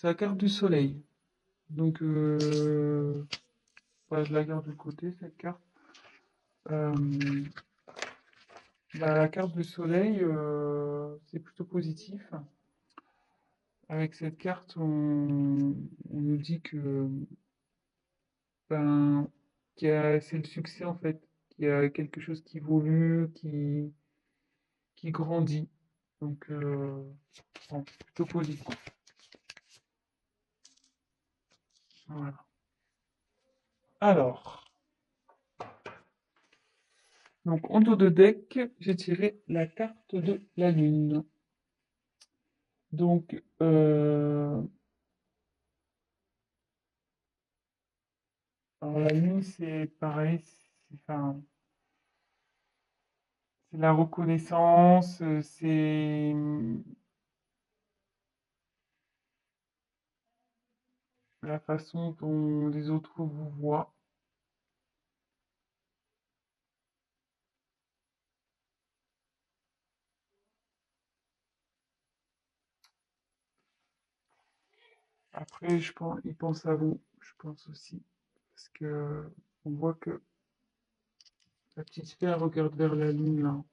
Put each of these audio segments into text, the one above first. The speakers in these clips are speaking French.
c'est la carte du soleil. Donc, bah, je la garde de côté, cette carte. Euh, Bah, la carte du soleil, c'est plutôt positif. Avec cette carte, on nous dit que ben, c'est le succès en fait, qu'il y a quelque chose qui évolue, qui grandit. Donc, bon, plutôt positif. Voilà. Alors, donc en dos de deck, j'ai tiré la carte de la lune. Donc, alors la lune, c'est pareil, enfin, c'est la reconnaissance, c'est la façon dont les autres vous voient. Après, je pense, ils pensent à vous, je pense aussi, parce que on voit que la petite fille elle regarde vers la lune là,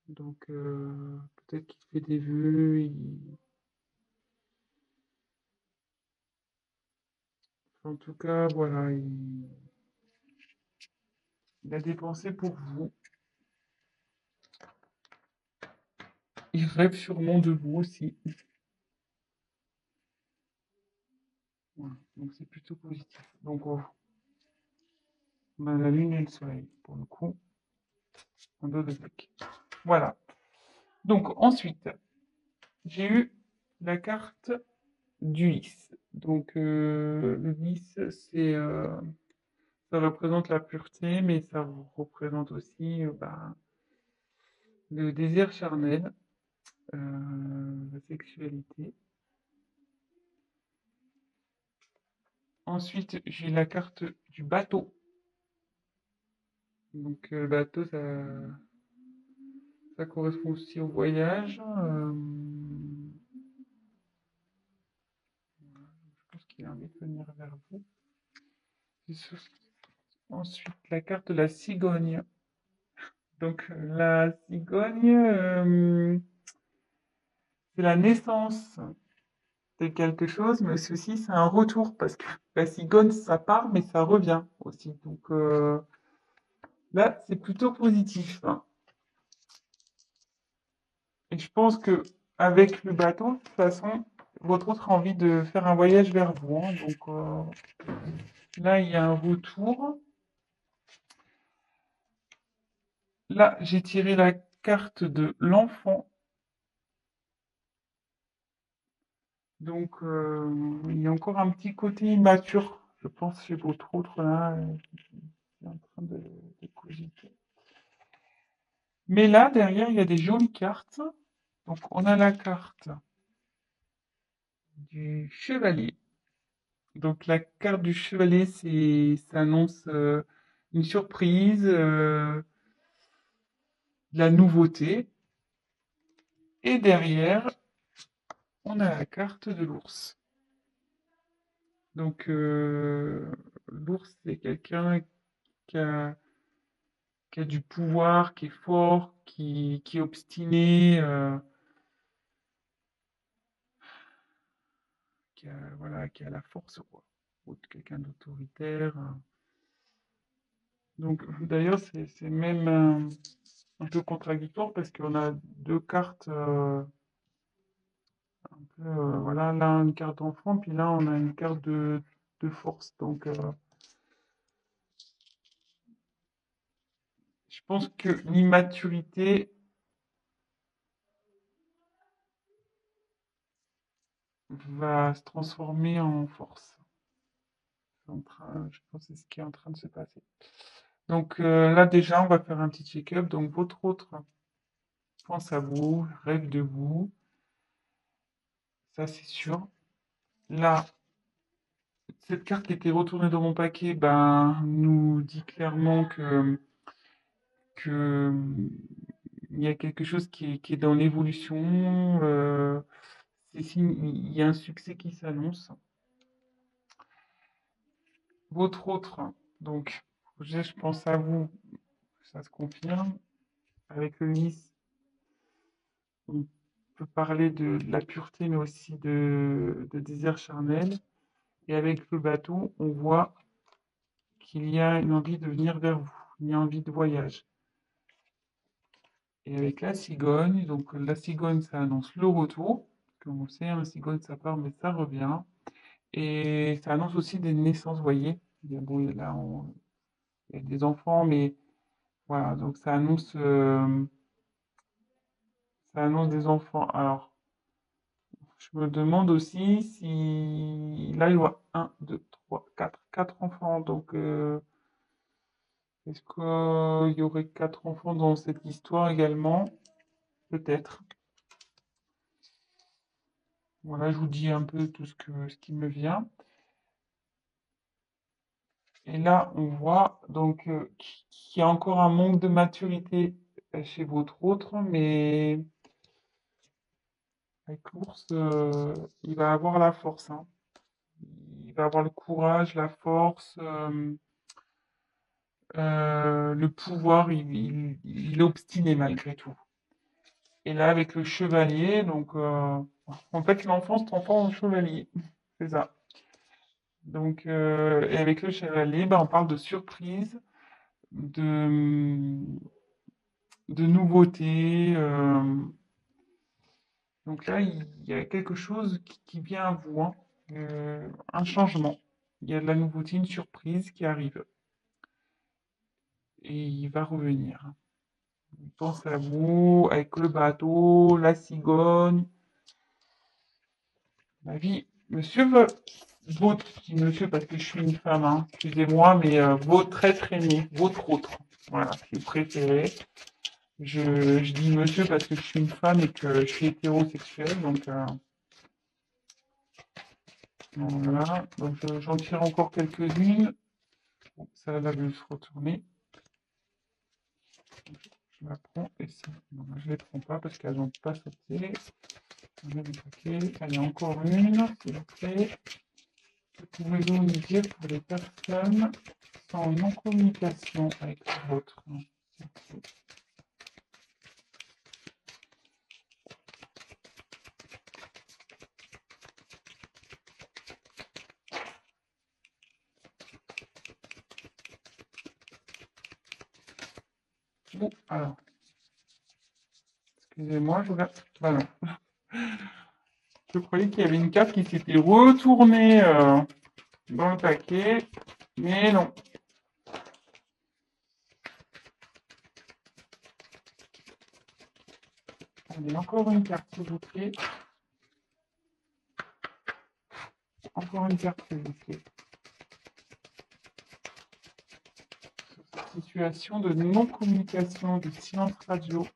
donc peut-être qu'il fait des vœux. En tout cas, voilà, il a des pensées pour vous. Il rêve sûrement de vous aussi. Voilà, donc c'est plutôt positif. Donc on a la lune et le soleil pour le coup, en dos de deck. Voilà. Donc ensuite, j'ai eu la carte du lys. Donc le lys, ça représente la pureté, mais ça représente aussi bah, le désir charnel, la sexualité. Ensuite, j'ai la carte du bateau. Donc le bateau, ça correspond aussi au voyage. Je pense qu'il a envie de venir vers vous. Ensuite, la carte de la cigogne. Donc la cigogne, c'est la naissance de quelque chose, mais ceci, c'est un retour, parce que la cigogne, ça part, mais ça revient aussi. Donc là, c'est plutôt positif, hein. Et je pense que avec le bateau, de toute façon, votre autre a envie de faire un voyage vers vous, hein. Donc là, il y a un retour. Là, j'ai tiré la carte de l'enfant. Donc, il y a encore un petit côté immature, je pense, chez votre autre là, qui est en train de cogiter. Mais là, derrière, il y a des jolies cartes. Donc, on a la carte du chevalier. Donc, la carte du chevalier, ça annonce une surprise, de la nouveauté. Et derrière, on a la carte de l'ours. Donc, l'ours, c'est quelqu'un qui a, qui a du pouvoir, qui est fort, qui est obstiné, voilà, qui a la force, quoi. Ou quelqu'un d'autoritaire. Donc, d'ailleurs, c'est même un peu contradictoire parce qu'on a deux cartes, un peu, voilà, là, une carte d'enfant, puis là, on a une carte de force. Donc, je pense que l'immaturité va se transformer en force. Je pense que c'est ce qui est en train de se passer. Donc là déjà, on va faire un petit check-up. Donc votre autre pense à vous, rêve de vous, ça c'est sûr. Là, cette carte qui était retournée dans mon paquet, ben, nous dit clairement que il y a quelque chose qui est dans l'évolution. il y a un succès qui s'annonce. Votre autre, donc, je pense à vous, ça se confirme. Avec le lys, on peut parler de la pureté, mais aussi de désir charnel. Et avec le bateau, on voit qu'il y a une envie de venir vers vous, il y a envie de voyage. Et avec la cigogne, donc la cigogne, ça annonce le retour. Comme on sait, la cigogne, ça part, mais ça revient. Et ça annonce aussi des naissances, vous voyez. Bon, là, il y a des enfants, mais voilà, donc ça annonce des enfants. Alors, je me demande aussi si là, il y aura un, 2, 3, 4 enfants. Donc, est-ce qu'il y aurait 4 enfants dans cette histoire également? Peut-être. Voilà, je vous dis un peu tout ce qui me vient. Et là, on voit donc qu'il y a encore un manque de maturité chez votre autre, mais avec l'ours, il va avoir la force, hein. Il va avoir le courage, la force, le pouvoir. Il est obstiné malgré tout. Et là, avec le chevalier, donc en fait, l'enfant se transforme en chevalier. C'est ça. Donc, et avec le chevalier, ben, on parle de surprise, de, de nouveauté. Donc là, il y a quelque chose qui vient à vous, hein, un changement. Il y a de la nouveauté, une surprise qui arrive. Et il va revenir. Il pense à vous avec le bateau, la cigogne. Ma vie, monsieur, votre, je dis monsieur parce que je suis une femme, hein, excusez-moi, mais votre être aimé, votre autre. Voilà, si vous préférez. Je dis monsieur parce que je suis une femme et que je suis hétérosexuel, donc voilà. Donc j'en tire encore quelques-unes. Bon, ça va se retourner. Je la prends et ça. Non, je ne les prends pas parce qu'elles n'ont pas sauté. On a du paquet. Allez, encore une, s'il vous plaît. Que pouvez-vous nous dire pour les personnes sans non-communication avec l'autre? Bon, alors, excusez-moi, je regarde. Bah non. Je croyais qu'il y avait une carte qui s'était retournée dans le paquet, mais non. Allez, encore une carte, s'il vous plaît. Encore une carte, s'il vous plaît. Sur cette situation de non-communication, de silence radio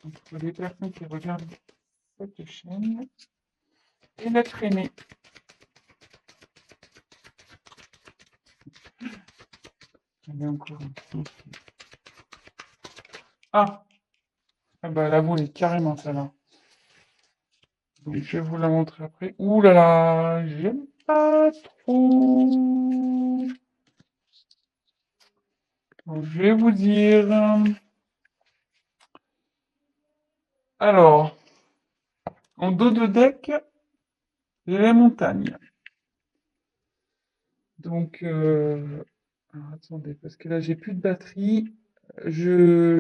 entre les personnes qui regardent cette chaîne et l'être aimé. Allez, encore une. Ah, ah bah la boule est carrément celle-là. Donc je vais vous la montrer après. Ouh là là, j'aime pas trop. Donc, je vais vous dire. Alors, en dos de deck, j'ai les montagnes. Donc, alors, attendez, parce que là j'ai plus de batterie. Je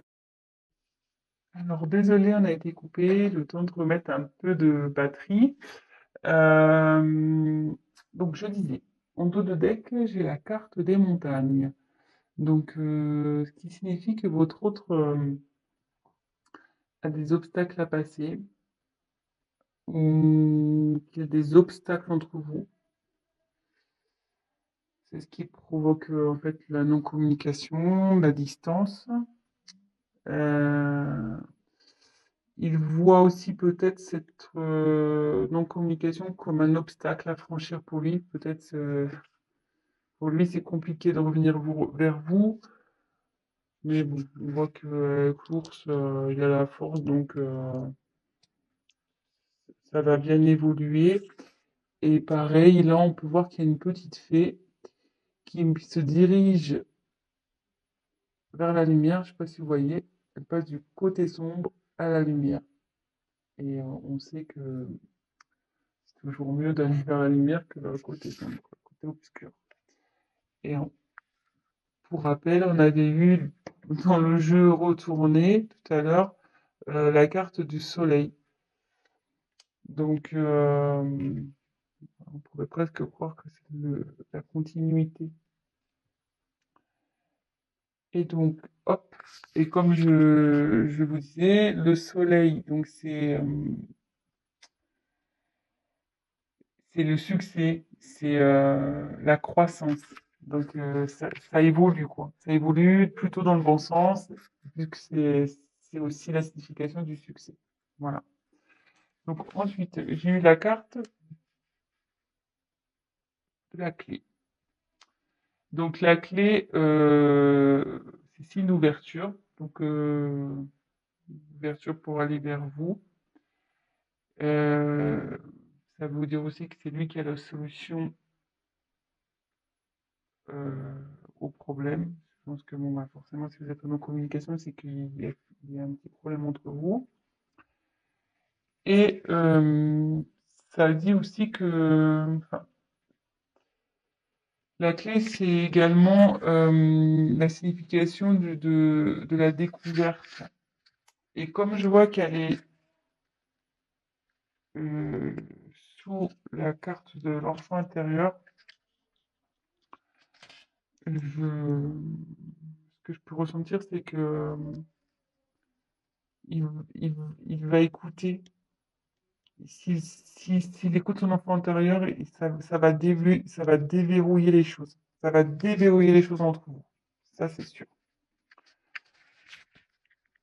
Alors désolé, on a été coupé, le temps de remettre un peu de batterie. Euh, donc je disais, en dos de deck, j'ai la carte des montagnes. Donc ce qui signifie que votre autre a des obstacles à passer, ou qu'il y a des obstacles entre vous. C'est ce qui provoque en fait la non-communication, la distance. Euh, Il voit aussi peut-être cette non-communication comme un obstacle à franchir pour lui. Peut-être pour lui c'est compliqué de revenir vers vous, mais bon, il voit que avec l'ours il a la force, donc ça va bien évoluer. Et pareil, là, on peut voir qu'il y a une petite fée qui se dirige vers la lumière. Je sais pas si vous voyez, elle passe du côté sombre à la lumière. Et on sait que c'est toujours mieux d'aller vers la lumière que vers le côté sombre, le côté obscur. Et pour rappel, on avait eu dans le jeu retourné tout à l'heure la carte du soleil. Donc, on pourrait presque croire que c'est la continuité. Et donc, hop, et comme je vous disais, le soleil, donc c'est le succès, c'est la croissance. Donc, ça évolue, quoi. Ça évolue plutôt dans le bon sens, vu que c'est aussi la signification du succès. Voilà. Donc, ensuite, j'ai eu la carte de la clé. Donc, la clé, c'est une ouverture. Donc, ouverture pour aller vers vous. Euh, Ça veut dire aussi que c'est lui qui a la solution euh, au problème. Je pense que bon, bah, forcément, si vous êtes en communication, c'est qu'il y a un petit problème entre vous. Et ça dit aussi que enfin, la clé, c'est également la signification de la découverte. Et comme je vois qu'elle est euh, sous la carte de l'enfant intérieur, ce que je peux ressentir, c'est que il, il- il va écouter. S'il écoute son enfant intérieur, ça va déverrouiller les choses. Ça va déverrouiller les choses entre vous. Ça, c'est sûr.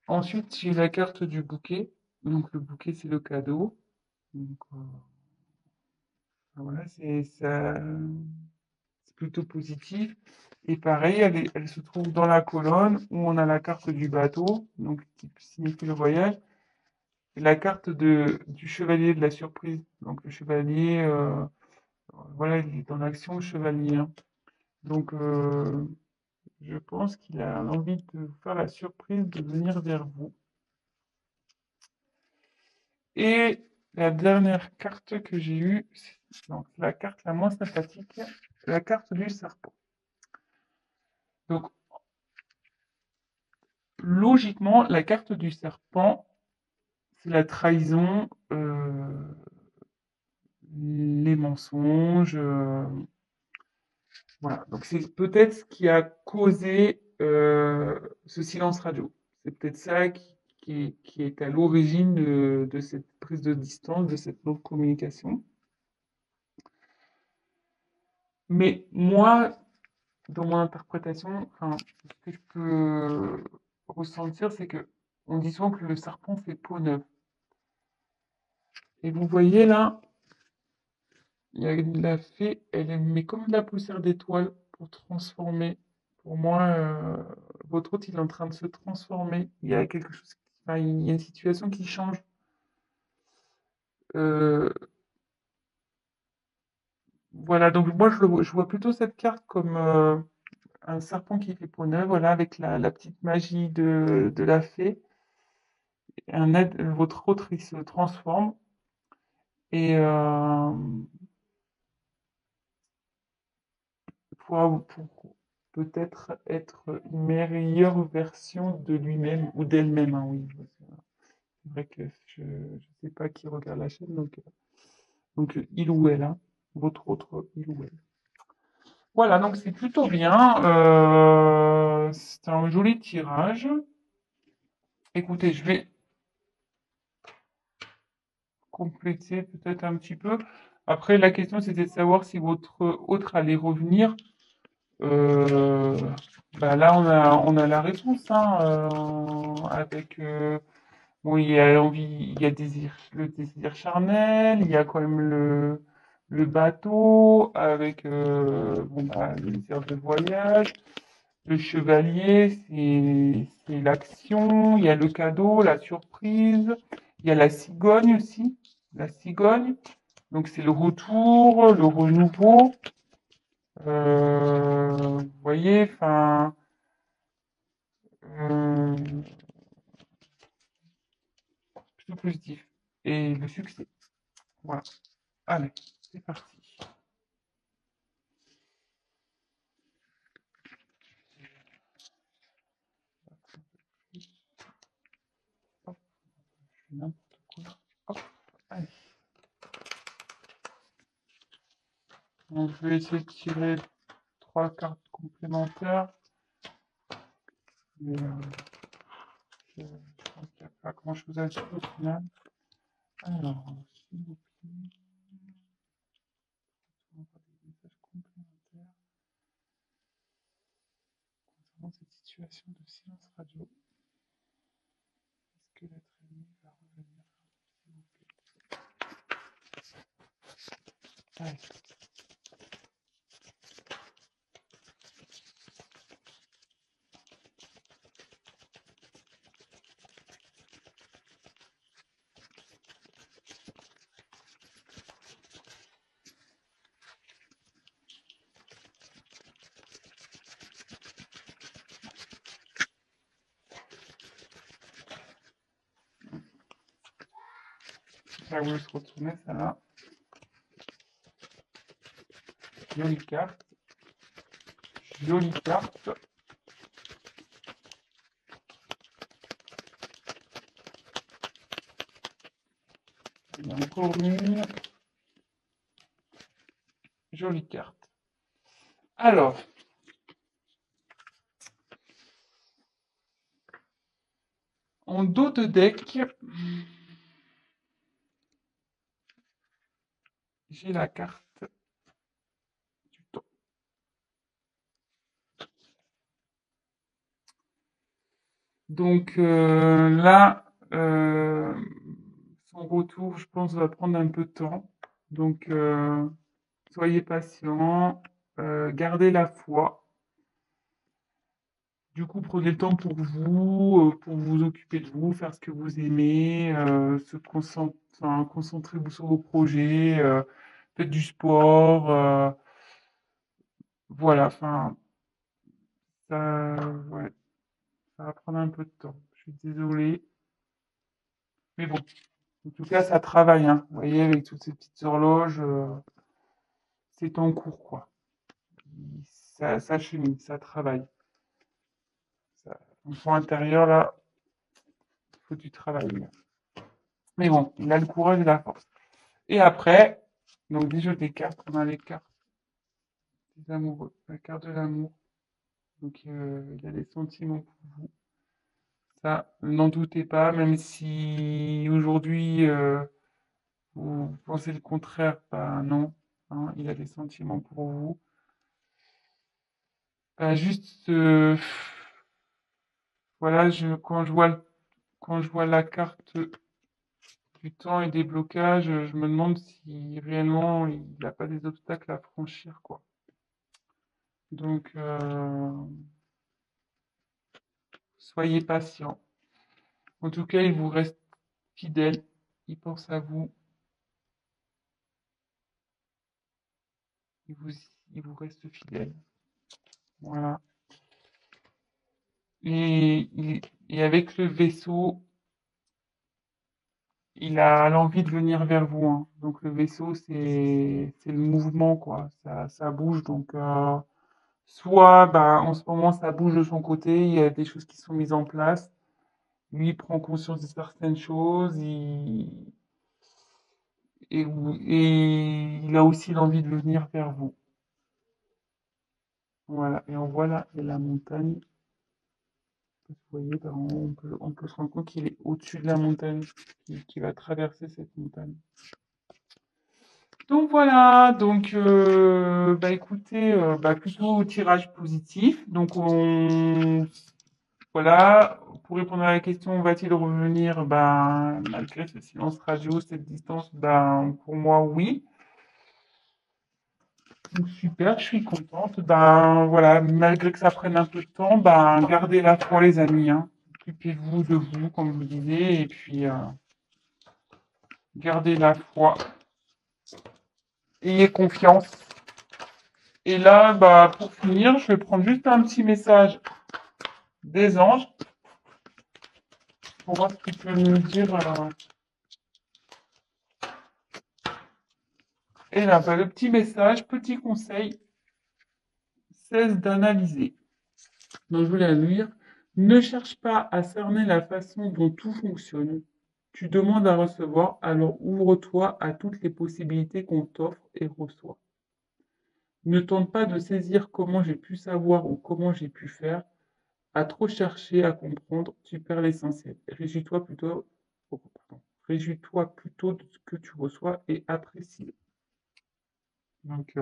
Ensuite, j'ai la carte du bouquet. Donc, le bouquet, c'est le cadeau. Donc, voilà, c'est plutôt positif. Et pareil, elle se trouve dans la colonne où on a la carte du bateau, donc qui signifie le voyage. La carte du chevalier de la surprise. Donc le chevalier, voilà, il est dans l'action chevalier, hein. Donc je pense qu'il a envie de vous faire la surprise de venir vers vous. Et la dernière carte que j'ai eue, donc la carte la moins sympathique, la carte du serpent. Donc logiquement, la carte du serpent, c'est la trahison, les mensonges, voilà, donc c'est peut-être ce qui a causé ce silence radio. C'est peut-être ça qui est à l'origine de cette prise de distance, de cette non-communication. Mais moi, dans mon interprétation, enfin, ce que je peux ressentir, c'est que on dit souvent que le serpent fait peau neuve. Et vous voyez là, il y a la fée, elle met comme de la poussière d'étoile pour transformer. Pour moi, votre hôte, il est en train de se transformer. Il y a quelque chose, enfin, il y a une situation qui change. Euh, voilà, donc moi, je vois plutôt cette carte comme un serpent qui fait peau neuve, voilà, avec la petite magie de la fée. Votre autre, il se transforme. Et pour peut-être être une meilleure version de lui-même ou d'elle-même, hein, oui. C'est vrai que je ne sais pas qui regarde la chaîne, donc il ou elle, hein, votre autre il ou elle. Voilà, donc c'est plutôt bien. C'est un joli tirage. Écoutez, je vais compléter peut-être un petit peu. Après, la question c'était de savoir si votre autre allait revenir. Euh, Bah là, on a la réponse, hein, avec bon, il y a envie, il y a le désir charnel, il y a quand même le bateau avec bon, bah, le désir de voyage, le chevalier, c'est l'action, il y a le cadeau, la surprise, il y a la cigogne aussi. la cigogne. Donc c'est le retour, le renouveau. Vous voyez, enfin, euh, plutôt positif. Et le succès. Voilà. Allez, c'est parti. Hop, je fais n'importe quoi. Hop, allez. Donc je vais essayer de tirer 3 cartes complémentaires. Mais je pense qu'il n'y a pas grand chose à dire au final. Alors, s'il vous plaît, on va des messages complémentaires concernant cette situation de silence radio. Est-ce que l'être aimé va revenir, s'il vous plaît? Allez. Ça va se retourner, ça là. Jolie carte. Jolie carte. Il y a encore une. Jolie carte. Alors, en dos de deck, j'ai la carte du temps. Donc là, son retour, je pense, va prendre un peu de temps. Donc, soyez patient, gardez la foi. Du coup, prenez le temps pour vous occuper de vous, faire ce que vous aimez, enfin, concentrez-vous sur vos projets, faites du sport, voilà, enfin, ça, ouais, ça va prendre un peu de temps. Je suis désolé, mais bon, en tout cas, ça travaille, hein. Vous voyez, avec toutes ces petites horloges, c'est en cours, quoi. Ça chemine, ça travaille. Ça, l'enfant intérieur, là, il faut du travail. Mais bon, il a le courage et la force. Et après, donc déjà des cartes, on a les cartes des amoureux, la carte de l'amour. Donc il y a des sentiments pour vous. Ça, n'en doutez pas, même si aujourd'hui vous pensez le contraire, bah non, hein, il a des sentiments pour vous. Bah, juste, voilà, quand je vois la carte du temps et des blocages, je me demande si réellement il n'a pas des obstacles à franchir, quoi. Donc, soyez patient. En tout cas, il vous reste fidèle. Il pense à vous. Il vous, il vous reste fidèle. Voilà. Et avec le vaisseau, il a l'envie de venir vers vous, hein. Donc le vaisseau, c'est le mouvement, quoi. Ça bouge. Donc soit bah, en ce moment, ça bouge de son côté. Il y a des choses qui sont mises en place. Lui, il prend conscience de certaines choses. Et il a aussi l'envie de venir vers vous. Voilà. Et en voilà, et la montagne. Vous voyez, ben, on peut se rendre compte qu'il est au-dessus de la montagne, qui va traverser cette montagne. Donc voilà, donc bah écoutez, bah plutôt tirage positif. Donc voilà, pour répondre à la question, va-t-il revenir? Ben malgré ce silence radio, cette distance, ben pour moi oui. Donc super, je suis contente. Ben voilà, malgré que ça prenne un peu de temps, ben gardez la foi les amis, hein. Occupez-vous de vous, comme je vous disais, et puis Gardez la foi. Ayez confiance. Et là, bah, pour finir, je vais prendre juste un petit message des anges pour voir ce qu'ils peuvent nous dire. Et là, bah, le petit message, petit conseil, cesse d'analyser. Donc, je voulais la lire. Ne cherche pas à cerner la façon dont tout fonctionne. Tu demandes à recevoir, alors ouvre-toi à toutes les possibilités qu'on t'offre et reçois. Ne tente pas de saisir comment j'ai pu savoir ou comment j'ai pu faire. À trop chercher à comprendre, tu perds l'essentiel. Oh, pardon. Réjouis-toi plutôt de ce que tu reçois et apprécie. Donc,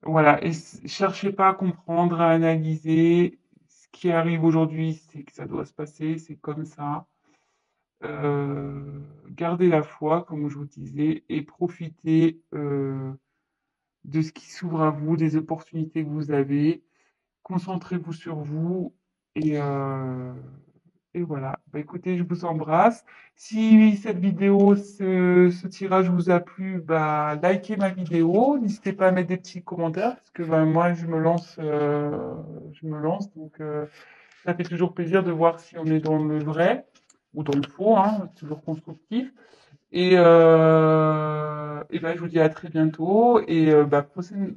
voilà, et cherchez pas à comprendre, à analyser. Ce qui arrive aujourd'hui, c'est que ça doit se passer, c'est comme ça. Gardez la foi, comme je vous disais, et profitez de ce qui s'ouvre à vous, des opportunités que vous avez. Concentrez-vous sur vous et, euh, et voilà. Bah, écoutez, je vous embrasse. Si cette vidéo, ce tirage vous a plu, bah, likez ma vidéo. N'hésitez pas à mettre des petits commentaires parce que bah, moi, je me lance. Donc, ça fait toujours plaisir de voir si on est dans le vrai ou dans le faux, hein, toujours constructif. Et ben, je vous dis à très bientôt et bah,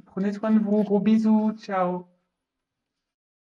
prenez soin de vous. Gros bisous. Ciao.